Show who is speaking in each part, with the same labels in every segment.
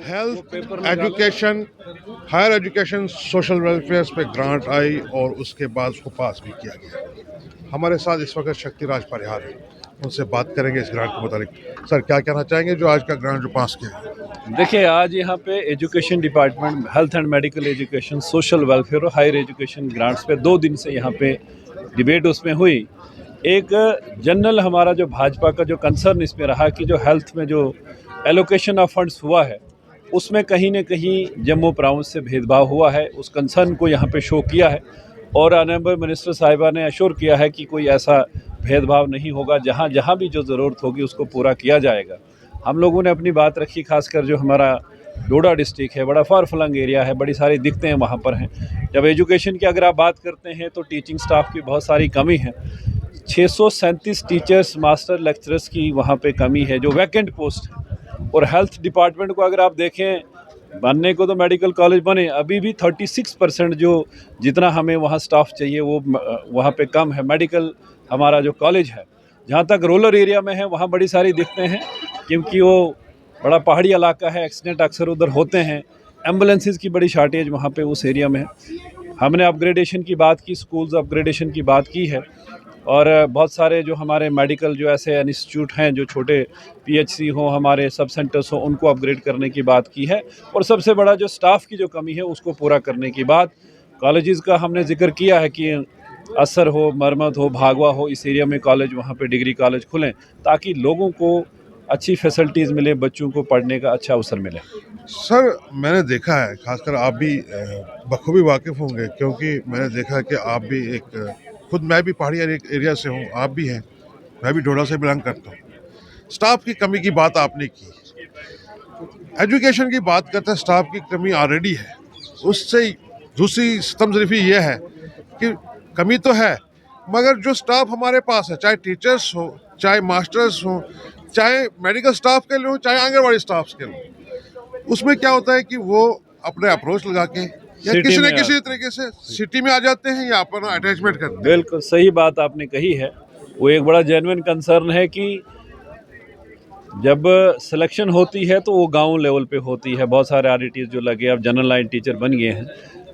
Speaker 1: Health, education, higher education, social welfare पे grant आई और उसके बाद उसको पास भी किया गया। हमारे साथ इस वक्त शक्तिराज परिहार है, उनसे बात करेंगे इस ग्रांट के मुतालिक। सर, क्या कहना चाहेंगे जो आज का ग्रांट जो पास किया है?
Speaker 2: देखिए, आज यहाँ पे education department, health and medical education, social welfare और हायर एजुकेशन ग्रांट्स पे 2 दिन से यहाँ पे डिबेट उसमें हुई। एक जनरल हमारा जो भाजपा का जो कंसर्न इसमें रहा कि जो हेल्थ में जो एलोकेशन ऑफ फंड्स हुआ है उसमें कहीं न कहीं जम्मू प्राविंस से भेदभाव हुआ है। उस कंसर्न को यहाँ पे शो किया है और ऑनरेबल मिनिस्टर साहिबा ने अश्योर किया है कि कोई ऐसा भेदभाव नहीं होगा, जहाँ जहाँ भी जो ज़रूरत होगी उसको पूरा किया जाएगा। हम लोगों ने अपनी बात रखी, खासकर जो हमारा डोडा डिस्ट्रिक्ट है, बड़ा फार फ्लंग एरिया है, बड़ी सारी दिक्कतें वहाँ पर हैं। जब एजुकेशन की अगर आप बात करते हैं तो टीचिंग स्टाफ की बहुत सारी कमी है। 637 टीचर्स, मास्टर, लेक्चरर्स की वहाँ पे कमी है जो वैकेंट पोस्ट है। और हेल्थ डिपार्टमेंट को अगर आप देखें, बनने को तो मेडिकल कॉलेज बने, अभी भी 36% जो जितना हमें वहाँ स्टाफ चाहिए वो वहाँ पे कम है। मेडिकल हमारा जो कॉलेज है, जहाँ तक रूरल एरिया में है वहाँ बड़ी सारी दिक्कतें हैं, क्योंकि वो बड़ा पहाड़ी इलाका है, एक्सीडेंट अक्सर उधर होते हैं। एम्बुलेंसेस की बड़ी शार्टेज वहाँ पे उस एरिया में है। हमने अपग्रेडेशन की बात की, स्कूल्स अपग्रेडेशन की बात की है, और बहुत सारे जो हमारे मेडिकल जो ऐसे इंस्टीट्यूट हैं जो छोटे पीएचसी हो, हमारे सब सेंटर्स हो, उनको अपग्रेड करने की बात की है। और सबसे बड़ा जो स्टाफ की जो कमी है उसको पूरा करने की बात। कॉलेजेस का हमने जिक्र किया है कि असर हो, मरमत हो, भागवा हो, इस एरिया में कॉलेज, वहाँ पे डिग्री कॉलेज खुलें ताकि लोगों को अच्छी फैसिलिटीज़ मिले, बच्चों को पढ़ने का अच्छा अवसर मिले।
Speaker 1: सर, मैंने देखा है, खासकर आप भी बखूबी वाकिफ़ होंगे, क्योंकि मैंने देखा है कि आप भी खुद मैं भी पहाड़ी एरिया से हूँ, आप भी हैं, मैं भी डोडा से बिलोंग करता हूँ। स्टाफ की कमी की बात आपने की, एजुकेशन की बात करते हैं, स्टाफ की कमी ऑलरेडी है। उससे दूसरी स्तंभजरीफी ये है कि कमी तो है, मगर जो स्टाफ हमारे पास है, चाहे टीचर्स हो, चाहे मास्टर्स हो, चाहे मेडिकल स्टाफ के लिए हो, चाहे आंगनवाड़ी स्टाफ के लिए, उसमें क्या होता है कि वो अपने अप्रोच लगा के या किसी न किसी तरीके से सिटी में आ जाते हैं या अपना अटैचमेंट करते हैं।
Speaker 2: बिल्कुल सही बात आपने कही है। वो एक बड़ा जेन्युइन कंसर्न है कि जब सिलेक्शन होती है तो वो गांव लेवल पे होती है। बहुत सारे आरईटीज जो लगे, अब जनरल लाइन टीचर बन गए हैं,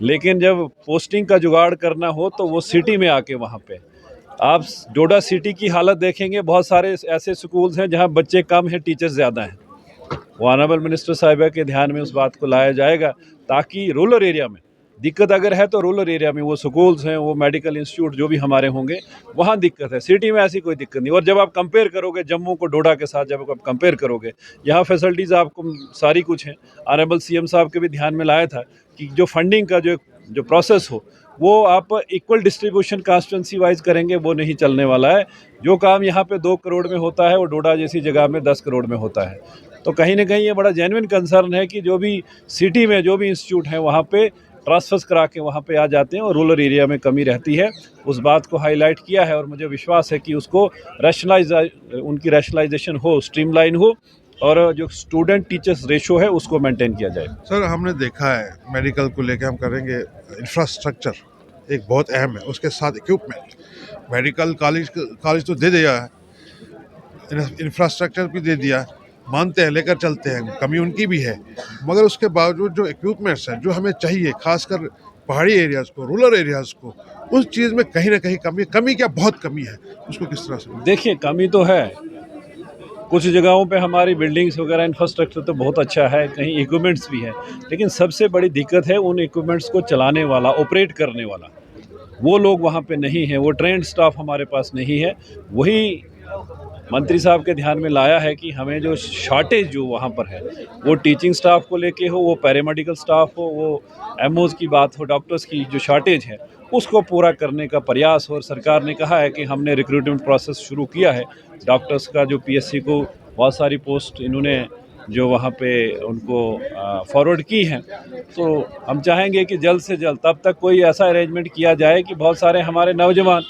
Speaker 2: लेकिन जब पोस्टिंग का जुगाड़ करना हो तो वो सिटी में आके वहाँ पे आप डोडा सिटी की हालत देखेंगे। बहुत सारे ऐसे स्कूल्स हैं जहाँ बच्चे कम हैं, टीचर्स ज़्यादा हैं। वो ऑनरेबल मिनिस्टर साहिबा के ध्यान में उस बात को लाया जाएगा ताकि रूरल एरिया में दिक्कत अगर है तो रूरल एरिया में वो स्कूल्स हैं, वो मेडिकल इंस्टीट्यूट जो भी हमारे होंगे वहाँ दिक्कत है। सिटी में ऐसी कोई दिक्कत नहीं। और जब आप कंपेयर करोगे जम्मू को डोडा के साथ, जब आप कंपेयर करोगे, यहाँ फैसिलिटीज़ आपको सारी कुछ हैं। ऑनरेबल सीएम साहब के भी ध्यान में लाया था कि जो फंडिंग का जो प्रोसेस हो वो आप इक्वल डिस्ट्रीब्यूशन कॉन्स्टिट्यूंसी वाइज करेंगे, वो नहीं चलने वाला है। जो काम यहाँ पे 2 करोड़ में होता है वो डोडा जैसी जगह में 10 करोड़ में होता है। तो कहीं ना कहीं ये बड़ा जेन्युइन कंसर्न है कि जो भी सिटी में जो भी इंस्टीट्यूट हैं वहाँ पे ट्रांसफर्स करा के वहाँ पे आ जाते हैं और रूरल एरिया में कमी रहती है। उस बात को हाईलाइट किया है और मुझे विश्वास है कि उसको उनकी रैशनलाइजेशन हो, स्ट्रीमलाइन हो और जो स्टूडेंट टीचर्स रेशो है उसको मेंटेन किया जाए।
Speaker 1: सर, हमने देखा है मेडिकल को लेकर हम करेंगे, इंफ्रास्ट्रक्चर एक बहुत अहम है, उसके साथ इक्विपमेंट। मेडिकल कॉलेज तो दे दिया है, इंफ्रास्ट्रक्चर भी दे दिया है, मानते हैं, लेकर चलते हैं, कमी उनकी भी है, मगर उसके बावजूद जो इक्विपमेंट्स हैं जो हमें चाहिए, खासकर पहाड़ी एरियाज़ को, रूरल एरियाज़ को, उस चीज़ में कहीं ना कहीं कमी क्या बहुत कमी है, उसको किस तरह से?
Speaker 2: देखिए, कमी तो है। कुछ जगहों पे हमारी बिल्डिंग्स वगैरह इंफ्रास्ट्रक्चर तो बहुत अच्छा है, कहीं इक्विपमेंट्स भी है, लेकिन सबसे बड़ी दिक्कत है उन इक्विपमेंट्स को चलाने वाला, ऑपरेट करने वाला, वो लोग वहाँ पे नहीं है, वो ट्रेंड स्टाफ हमारे पास नहीं है। वही मंत्री साहब के ध्यान में लाया है कि हमें जो शॉर्टेज जो वहाँ पर है, वो टीचिंग स्टाफ को लेके हो, वो पैरामेडिकल स्टाफ हो, वो एमओज की बात हो, डॉक्टर्स की जो शॉर्टेज है उसको पूरा करने का प्रयास हो। और सरकार ने कहा है कि हमने रिक्रूटमेंट प्रोसेस शुरू किया है। डॉक्टर्स का जो पीएससी को बहुत सारी पोस्ट इन्होंने जो वहाँ पे उनको फॉरवर्ड की हैं, तो हम चाहेंगे कि जल्द से जल्द तब तक कोई ऐसा अरेंजमेंट किया जाए कि बहुत सारे हमारे नौजवान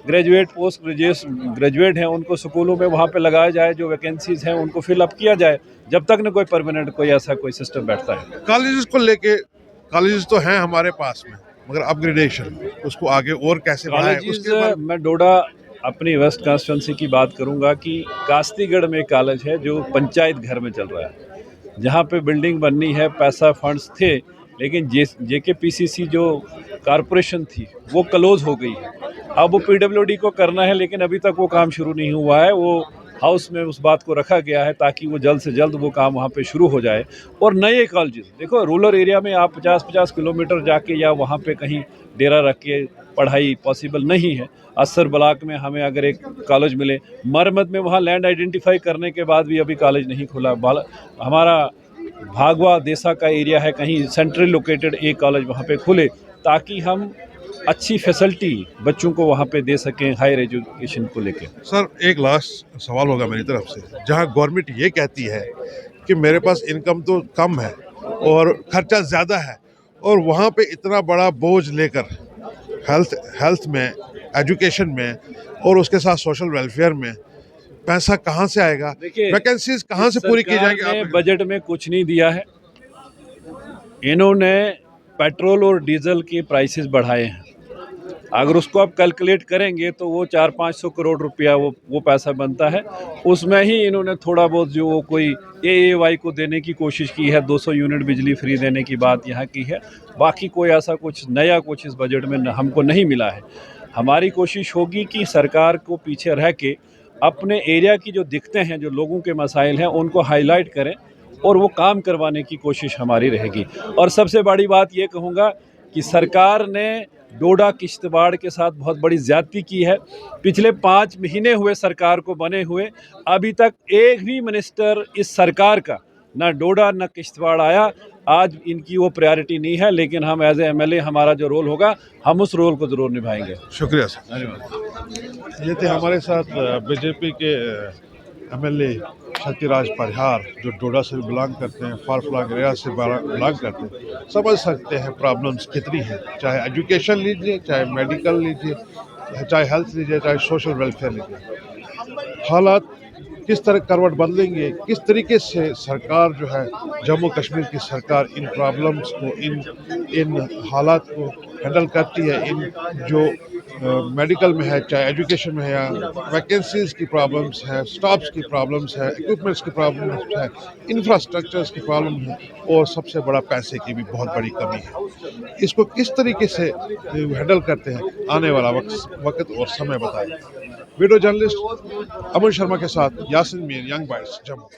Speaker 2: ग्रेजुएट, पोस्ट ग्रेजुएट हैं, उनको स्कूलों में वहाँ पे लगाया जाए, जो वैकेंसीज़ हैं उनको फिलअप किया जाए, जब तक न कोई परमानेंट कोई ऐसा कोई सिस्टम बैठता है।
Speaker 1: कॉलेजेस को लेके, कॉलेजेस तो हैं हमारे पास में, मगर अपग्रेडेशन उसको आगे और कैसे बढ़ाएं?
Speaker 2: मैं डोडा अपनी वेस्ट कॉन्स्टिट्यूंसी की बात करूंगा कि कास्तीगढ़ में कॉलेज है जो पंचायत घर में चल रहा है। जहाँ पे बिल्डिंग बननी है, पैसा फंड्स थे, लेकिन JKPCC जो कॉरपोरेशन थी वो क्लोज हो गई है। अब वो PWD को करना है, लेकिन अभी तक वो काम शुरू नहीं हुआ है। वो हाउस में उस बात को रखा गया है ताकि वो जल्द से जल्द वो काम वहाँ पे शुरू हो जाए। और नए कॉलेजेस, देखो रूरल एरिया में आप 50-50 किलोमीटर जाके या वहाँ पे कहीं डेरा रख के पढ़ाई पॉसिबल नहीं है। असर ब्लॉक में हमें अगर एक कॉलेज मिले, मरमत में वहाँ लैंड आइडेंटिफाई करने के बाद भी अभी कॉलेज नहीं खुला। हमारा भागवा देसा का एरिया है, कहीं सेंट्रल लोकेटेड एक कॉलेज वहाँ पे खुले ताकि हम अच्छी फैसिलिटी बच्चों को वहाँ पे दे सकें हायर एजुकेशन को लेके।
Speaker 1: सर एक लास्ट सवाल होगा मेरी तरफ से, जहां गवर्नमेंट ये कहती है कि मेरे पास इनकम तो कम है और खर्चा ज़्यादा है, और वहाँ पे इतना बड़ा बोझ लेकर हेल्थ में, एजुकेशन में और उसके साथ सोशल वेलफेयर में पैसा कहाँ से आएगा?
Speaker 2: देखिए,
Speaker 1: वैकेंसीज कहाँ से पूरी की
Speaker 2: सरकार
Speaker 1: जाएंगी?
Speaker 2: ने
Speaker 1: आप
Speaker 2: बजट में कुछ नहीं दिया है। इन्होंने पेट्रोल और डीजल के प्राइसेस बढ़ाए हैं। अगर उसको आप कैलकुलेट करेंगे तो वो 400-500 करोड़ रुपया वो पैसा बनता है। उसमें ही इन्होंने थोड़ा बहुत जो वो कोई AAY को देने की कोशिश की है, 200 यूनिट बिजली फ्री देने की बात यहाँ की है। बाकी कोई ऐसा कुछ नया कुछ इस बजट में हमको नहीं मिला है। हमारी कोशिश होगी कि सरकार को पीछे रह के अपने एरिया की जो दिक्कतें हैं, जो लोगों के मसाइल हैं, उनको हाईलाइट करें और वो काम करवाने की कोशिश हमारी रहेगी। और सबसे बड़ी बात ये कहूँगा कि सरकार ने डोडा किश्तवाड़ के साथ बहुत बड़ी ज़्यादती की है। पिछले 5 महीने हुए सरकार को बने हुए, अभी तक एक भी मिनिस्टर इस सरकार का ना डोडा ना किश्तवाड़ आया। आज इनकी वो प्रायोरिटी नहीं है, लेकिन हम एज ए MLA हमारा जो रोल होगा, हम उस रोल को ज़रूर निभाएंगे।
Speaker 1: शुक्रिया सर। धन्यवाद। ये थे हमारे साथ बीजेपी के MLA शक्तिराज परिहार, जो डोडा से बिलोंग करते हैं, फार फ्लंग एरिया से बिलोंग करते हैं। समझ सकते हैं प्रॉब्लम्स कितनी हैं, चाहे एजुकेशन लीजिए, चाहे मेडिकल लीजिए, चाहे हेल्थ लीजिए, चाहे सोशल वेलफेयर लीजिए। हालात किस तरह करवट बदलेंगे, किस तरीके से सरकार जो है, जम्मू कश्मीर की सरकार इन प्रॉब्लम्स को, इन हालात को हैंडल करती है, इन जो मेडिकल में है, चाहे एजुकेशन में है, या वैकेंसीज की प्रॉब्लम्स है, स्टाफ्स की प्रॉब्लम्स है, इक्विपमेंट्स की प्रॉब्लम्स है, इंफ्रास्ट्रक्चर्स की प्रॉब्लम है, और सबसे बड़ा पैसे की भी बहुत बड़ी कमी है। इसको किस तरीके से हैंडल करते हैं, आने वाला वक्त और समय बताएगा। वीडियो जर्नलिस्ट अमन शर्मा के साथ यासिन मीर, यंग बाइट्स, जम्मू।